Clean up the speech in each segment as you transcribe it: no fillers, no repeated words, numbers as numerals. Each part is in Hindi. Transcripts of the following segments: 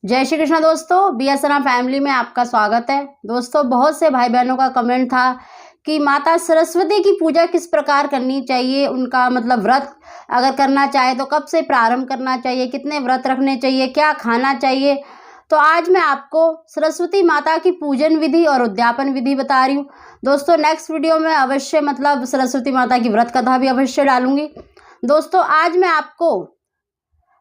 जय श्री कृष्ण दोस्तों, बीएसएनआर फैमिली में आपका स्वागत है। दोस्तों, बहुत से भाई बहनों का कमेंट था कि माता सरस्वती की पूजा किस प्रकार करनी चाहिए, उनका मतलब व्रत अगर करना चाहे तो कब से प्रारंभ करना चाहिए, कितने व्रत रखने चाहिए, क्या खाना चाहिए। तो आज मैं आपको सरस्वती माता की पूजन विधि और उद्यापन विधि बता रही हूँ। दोस्तों, नेक्स्ट वीडियो में अवश्य मतलब सरस्वती माता की व्रत कथा भी अवश्य डालूंगी। दोस्तों, आज मैं आपको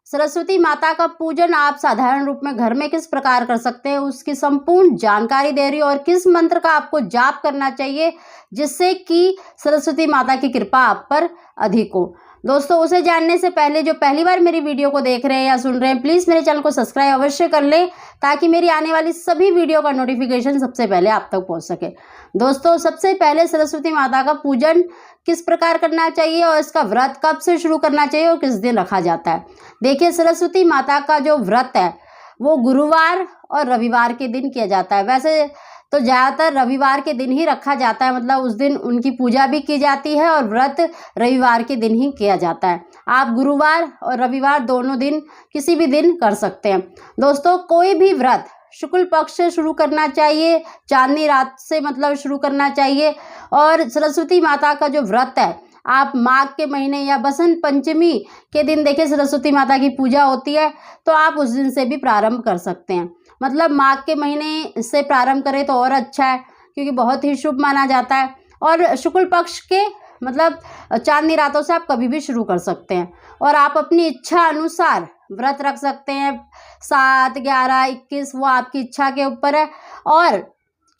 सरस्वती माता का पूजन आप साधारण रूप में घर में किस प्रकार कर सकते हैं उसकी संपूर्ण जानकारी दे रही हूँ, और किस मंत्र का आपको जाप करना चाहिए जिससे कि सरस्वती माता की कृपा आप पर अधिक हो। दोस्तों, उसे जानने से पहले जो पहली बार मेरी वीडियो को देख रहे हैं या सुन रहे हैं, प्लीज़ मेरे चैनल को सब्सक्राइब अवश्य कर लें ताकि मेरी आने वाली सभी वीडियो का नोटिफिकेशन सबसे पहले आप तक पहुंच सके। दोस्तों, सबसे पहले सरस्वती माता का पूजन किस प्रकार करना चाहिए और इसका व्रत कब से शुरू करना चाहिए और किस दिन रखा जाता है। देखिए, सरस्वती माता का जो व्रत है वो गुरुवार और रविवार के दिन किया जाता है। वैसे तो ज़्यादातर रविवार के दिन ही रखा जाता है, मतलब उस दिन उनकी पूजा भी की जाती है और व्रत रविवार के दिन ही किया जाता है। आप गुरुवार और रविवार दोनों दिन किसी भी दिन कर सकते हैं। दोस्तों, कोई भी व्रत शुक्ल पक्ष से शुरू करना चाहिए, चांदनी रात से मतलब शुरू करना चाहिए। और सरस्वती माता का जो व्रत है आप माघ के महीने या बसंत पंचमी के दिन देखिए सरस्वती माता की पूजा होती है, तो आप उस दिन से भी प्रारंभ कर सकते हैं। मतलब माघ के महीने से प्रारंभ करें तो और अच्छा है, क्योंकि बहुत ही शुभ माना जाता है। और शुक्ल पक्ष के मतलब चांदनी रातों से आप कभी भी शुरू कर सकते हैं, और आप अपनी इच्छा अनुसार व्रत रख सकते हैं। 7, 11, 21 वो आपकी इच्छा के ऊपर है। और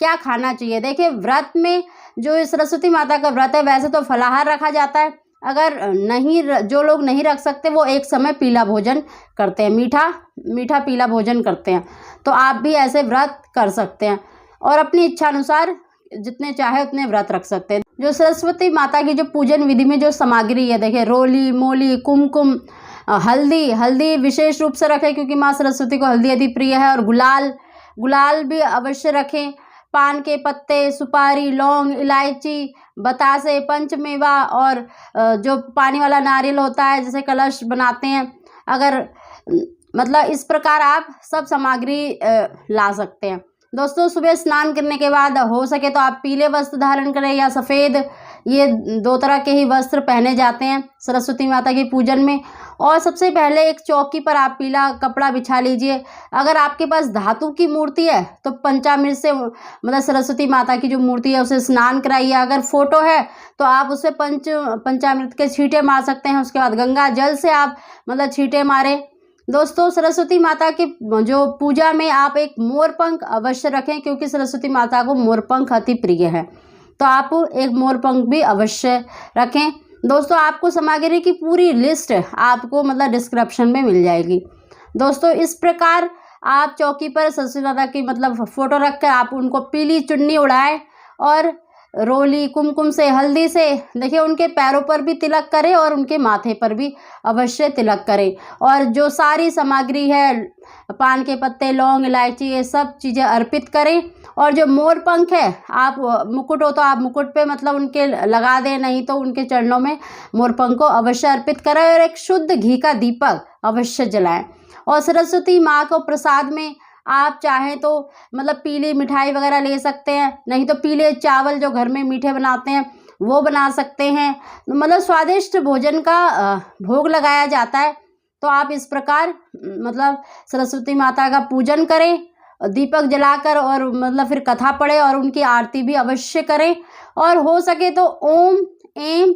क्या खाना चाहिए, देखिए व्रत में जो सरस्वती माता का व्रत है वैसे तो फलाहार रखा जाता है। अगर नहीं, जो लोग नहीं रख सकते वो एक समय पीला भोजन करते हैं, मीठा पीला भोजन करते हैं, तो आप भी ऐसे व्रत कर सकते हैं और अपनी इच्छा अनुसार जितने चाहे उतने व्रत रख सकते हैं। जो सरस्वती माता की जो पूजन विधि में जो सामग्री है, देखिए रोली, मोली, कुमकुम, हल्दी विशेष रूप से रखें क्योंकि माँ सरस्वती को हल्दी अति प्रिय है। और गुलाल भी अवश्य रखें। पान के पत्ते, सुपारी, लौंग, इलायची, बतासे, पंचमेवा और जो पानी वाला नारियल होता है जिसे कलश बनाते हैं, अगर मतलब इस प्रकार आप सब सामग्री ला सकते हैं। दोस्तों, सुबह स्नान करने के बाद हो सके तो आप पीले वस्त्र धारण करें या सफ़ेद, ये 2 तरह के ही वस्त्र पहने जाते हैं सरस्वती माता के पूजन में। और सबसे पहले एक चौकी पर आप पीला कपड़ा बिछा लीजिए। अगर आपके पास धातु की मूर्ति है तो पंचामृत से मतलब सरस्वती माता की जो मूर्ति है उसे स्नान कराइए। अगर फोटो है तो आप उसे पंचामृत के छींटे मार सकते हैं। उसके बाद गंगा जल से आप मतलब छींटे मारें। दोस्तों, सरस्वती माता की जो पूजा में आप एक मोरपंख अवश्य रखें क्योंकि सरस्वती माता को मोरपंख अति प्रिय है, तो आप एक मोरपंख भी अवश्य रखें। दोस्तों, आपको सामग्री की पूरी लिस्ट आपको मतलब डिस्क्रिप्शन में मिल जाएगी। दोस्तों, इस प्रकार आप चौकी पर सरस्वती माता की मतलब फोटो रखकर आप उनको पीली चुन्नी उड़ाएं और रोली, कुमकुम से, हल्दी से देखिए उनके पैरों पर भी तिलक करें और उनके माथे पर भी अवश्य तिलक करें। और जो सारी सामग्री है, पान के पत्ते, लौंग, इलायची, ये सब चीज़ें अर्पित करें। और जो मोर पंख है, आप मुकुट हो तो आप मुकुट पे मतलब उनके लगा दें, नहीं तो उनके चरणों में मोर पंख को अवश्य अर्पित करें। और एक शुद्ध घी का दीपक अवश्य जलाएं। और सरस्वती माँ को प्रसाद में आप चाहें तो मतलब पीली मिठाई वगैरह ले सकते हैं, नहीं तो पीले चावल जो घर में मीठे बनाते हैं वो बना सकते हैं। मतलब स्वादिष्ट भोजन का भोग लगाया जाता है। तो आप इस प्रकार मतलब सरस्वती माता का पूजन करें, दीपक जलाकर, और मतलब फिर कथा पढ़े और उनकी आरती भी अवश्य करें। और हो सके तो ओम ऐं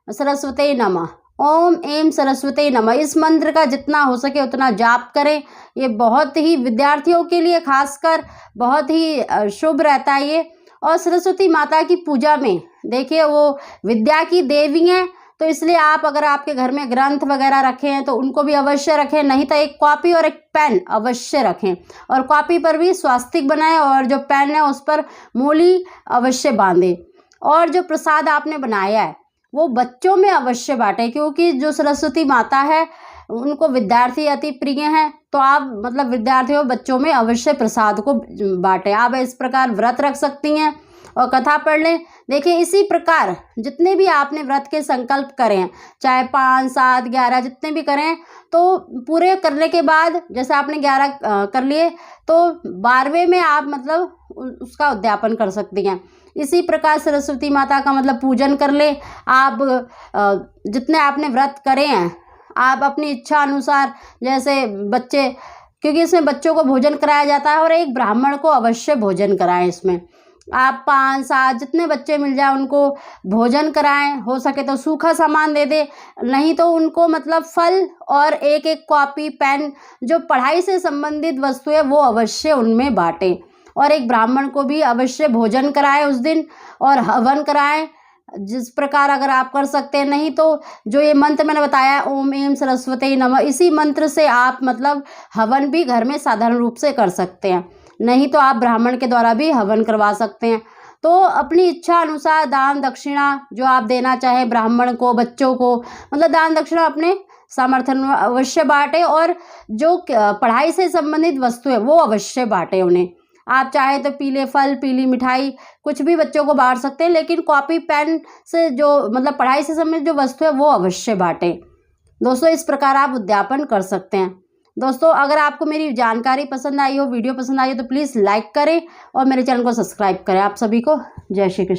सरस्वती नमः, ओम ऐं सरस्वती नमः, इस मंत्र का जितना हो सके उतना जाप करें। ये बहुत ही विद्यार्थियों के लिए खासकर बहुत ही शुभ रहता है ये। और सरस्वती माता की पूजा में देखिए वो विद्या की देवी हैं, तो इसलिए आप अगर आपके घर में ग्रंथ वगैरह रखे हैं तो उनको भी अवश्य रखें, नहीं तो एक कॉपी और एक पेन अवश्य रखें। और कॉपी पर भी स्वास्तिक बनाएं और जो पेन है उस पर मूली अवश्य बांधें। और जो प्रसाद आपने बनाया है वो बच्चों में अवश्य बांटें, क्योंकि जो सरस्वती माता है उनको विद्यार्थी अति प्रिय हैं, तो आप मतलब विद्यार्थियों बच्चों में अवश्य प्रसाद को बांटें। आप इस प्रकार व्रत रख सकती हैं और कथा पढ़ लें। देखिए इसी प्रकार जितने भी आपने व्रत के संकल्प करें, चाहे 5, 7, 11 जितने भी करें, तो पूरे करने के बाद जैसे आपने 11 कर लिए तो 12वें में आप मतलब उसका उद्यापन कर सकती हैं। इसी प्रकार सरस्वती माता का मतलब पूजन कर ले आप। जितने आपने व्रत करे हैं आप अपनी इच्छा अनुसार, जैसे बच्चे, क्योंकि इसमें बच्चों को भोजन कराया जाता है और एक ब्राह्मण को अवश्य भोजन कराएं। इसमें आप 5, 7 जितने बच्चे मिल जाए उनको भोजन कराएं। हो सके तो सूखा सामान दे दे, नहीं तो उनको मतलब फल और एक एक कॉपी पेन, जो पढ़ाई से संबंधित वस्तु है वो अवश्य उनमें बांटें। और एक ब्राह्मण को भी अवश्य भोजन कराएं उस दिन और हवन कराएं। जिस प्रकार अगर आप कर सकते हैं, नहीं तो जो ये मंत्र मैंने बताया ओम ऐं सरस्वती नमः, इसी मंत्र से आप मतलब हवन भी घर में साधारण रूप से कर सकते हैं। नहीं तो आप ब्राह्मण के द्वारा भी हवन करवा सकते हैं। तो अपनी इच्छा अनुसार दान दक्षिणा जो आप देना चाहें ब्राह्मण को, बच्चों को, मतलब दान दक्षिणा अपने समर्थन में अवश्य बांटे। और जो पढ़ाई से संबंधित वस्तु है वो अवश्य बांटे उन्हें। आप चाहे तो पीले फल, पीली मिठाई कुछ भी बच्चों को बांट सकते हैं, लेकिन कॉपी पेन से जो मतलब पढ़ाई से संबंधित जो वस्तु है वो अवश्य बांटें। दोस्तों इस प्रकार आप उद्यापन कर सकते हैं। दोस्तों अगर आपको मेरी जानकारी पसंद आई हो, वीडियो पसंद आई हो, तो प्लीज़ लाइक करें और मेरे चैनल को सब्सक्राइब करें। आप सभी को जय श्री कृष्ण।